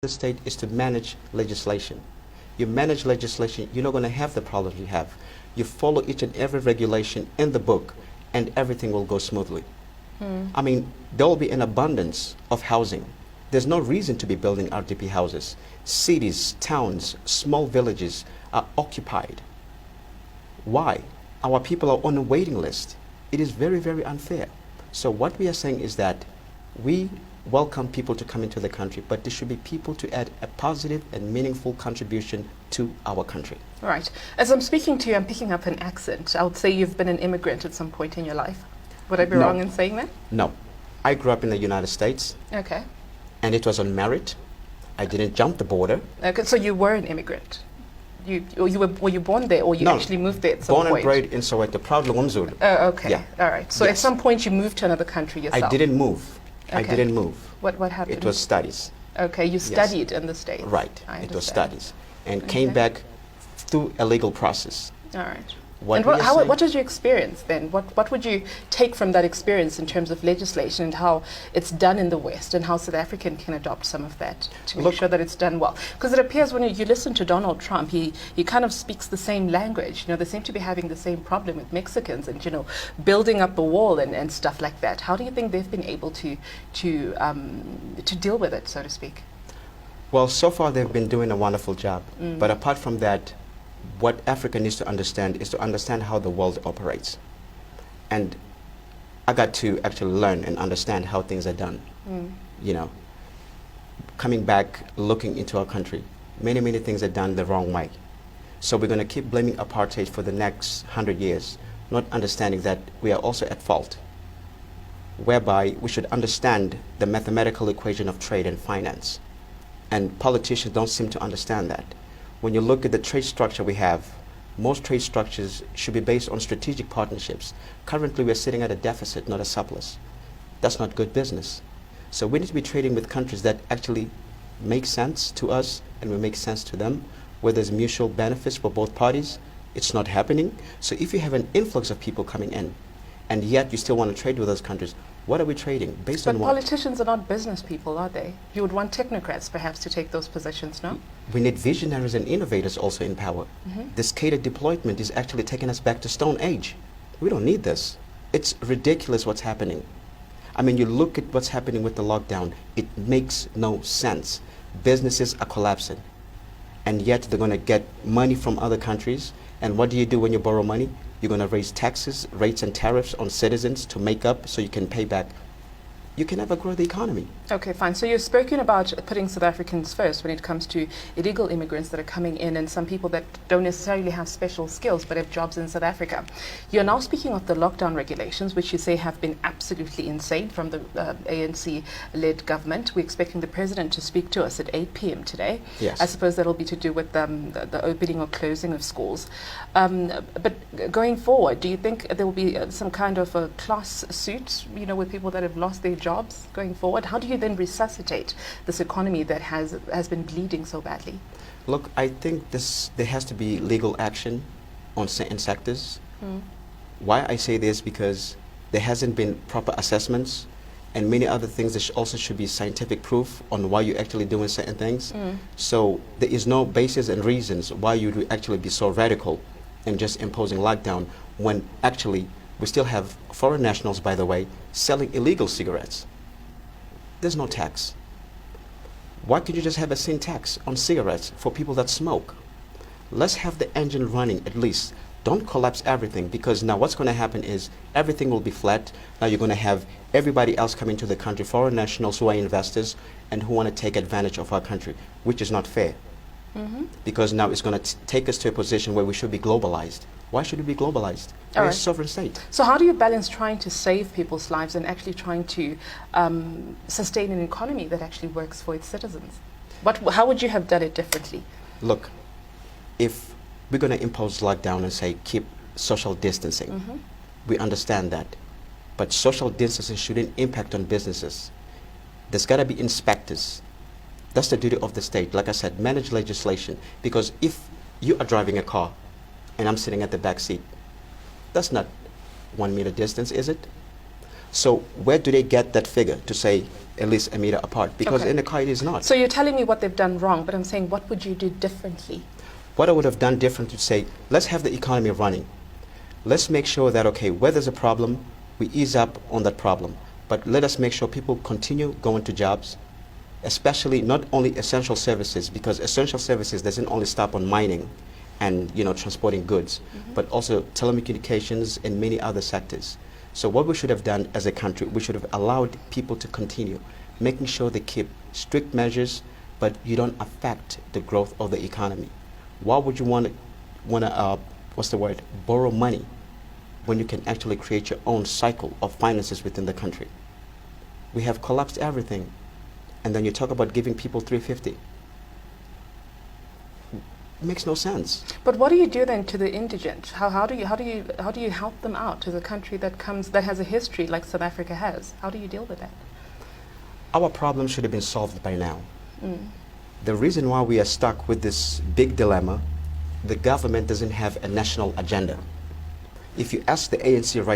the state is to manage legislation. You manage legislation, you're not going to have the problems you have. You follow each and every regulation in the book, and everything will go smoothly. I mean, there will be an abundance of housing. There's no reason to be building RDP houses. Cities, towns, small villages are occupied. Why? Our people are on a waiting list. It is very, very unfair. So what we are saying is that we welcome people to come into the country, but there should be people to add a positive and meaningful contribution to our country. Right. As I'm speaking to you, I'm picking up an accent. I would say you've been an immigrant at some point in your life. Would I be wrong in saying that? No. I grew up in the United States. Okay. And it was on merit. I didn't jump the border. Okay, so you were an immigrant. Were you born there, or you actually moved there at some point? Born and bred in Soweto, proud Lungomzulu. Oh, okay. Yeah. All right. So at some point you moved to another country yourself. I didn't move. Okay. I didn't move. What happened? It was studies. Okay, you studied in the States. Right. I It was understand. studies. And came back through a legal process. All right. What And what was your experience then? What would you take from that experience in terms of legislation and how it's done in the West, and how South African can adopt some of that to make sure that it's done well? Because it appears when you listen to Donald Trump, he kind of speaks the same language. You know, they seem to be having the same problem with Mexicans and, you know, building up the wall and stuff like that. How do you think they've been able to deal with it, so to speak? Well, so far they've been doing a wonderful job. But apart from that, what Africa needs to understand is to understand how the world operates. And I got to actually learn and understand how things are done. You know, coming back, looking into our country, many, many things are done the wrong way. So we're going to keep blaming apartheid for the next 100 years, not understanding that we are also at fault, whereby we should understand the mathematical equation of trade and finance. And politicians don't seem to understand that. When you look at the trade structure we have, most trade structures should be based on strategic partnerships. Currently, we're sitting at a deficit, not a surplus. That's not good business. So we need to be trading with countries that actually make sense to us and will make sense to them, where there's mutual benefits for both parties. It's not happening. So if you have an influx of people coming in, and yet you still want to trade with those countries, what are we trading? Based on But what? politicians are not business people, are they? You would want technocrats perhaps to take those positions, no? We need visionaries and innovators also in power. This catered deployment is actually taking us back to Stone Age. We don't need this. It's ridiculous what's happening. I mean, you look at what's happening with the lockdown, it makes no sense. Businesses are collapsing, and yet they're going to get money from other countries. And what do you do when you borrow money? You're going to raise taxes, rates and tariffs on citizens to make up so you can pay back. You can never grow the economy. Okay, fine. So you've spoken about putting South Africans first when it comes to illegal immigrants that are coming in, and some people that don't necessarily have special skills but have jobs in South Africa. You're now speaking of the lockdown regulations, which you say have been absolutely insane from the ANC-led government. We're expecting the president to speak to us at 8 p.m. today. Yes. I suppose that'll be to do with the opening or closing of schools. But going forward, do you think there will be some kind of a class suit, you know, with people that have lost their jobs going forward? How do you then resuscitate this economy that has been bleeding so badly? Look, I think there has to be legal action on certain sectors. Why I say this, because there hasn't been proper assessments and many other things. There also should be scientific proof on why you're actually doing certain things. So there is no basis and reasons why you would actually be so radical and just imposing lockdown when actually we still have foreign nationals, by the way, selling illegal cigarettes. There's no tax. Why can't you just have a sin tax on cigarettes for people that smoke? Let's have the engine running at least. Don't collapse everything, because now what's going to happen is everything will be flat. Now you're going to have everybody else coming to the country, foreign nationals who are investors and who want to take advantage of our country, which is not fair. Because now it's going to take us to a position where we should be globalized. Why should we be globalized? We're a sovereign state. So how do you balance trying to save people's lives and actually trying to sustain an economy that actually works for its citizens? How would you have done it differently? Look, if we're going to impose lockdown and say keep social distancing, we understand that. But social distancing shouldn't impact on businesses. There's got to be inspectors. That's the duty of the state. Like I said, manage legislation. Because if you are driving a car and I'm sitting at the back seat, that's not 1 meter distance, is it? So where do they get that figure to say at least a meter apart? Because Okay. in the car it is not. So you're telling me what they've done wrong, but I'm saying what would you do differently? What I would have done different to say, let's have the economy running. Let's make sure that, okay, where there's a problem, we ease up on that problem. But let us make sure people continue going to jobs, especially not only essential services, because essential services doesn't only stop on mining and, you know, transporting goods, but also telecommunications and many other sectors. So what we should have done as a country, we should have allowed people to continue, making sure they keep strict measures, but you don't affect the growth of the economy. Why would you want to borrow money when you can actually create your own cycle of finances within the country? We have collapsed everything, and then you talk about giving people 350. It makes no sense. But what do you do then to the indigent? How do you help them out as a country that has a history like South Africa has? How do you deal with that? Our problem should have been solved by now. The reason why we are stuck with this big dilemma, the government doesn't have a national agenda. If you ask the ANC right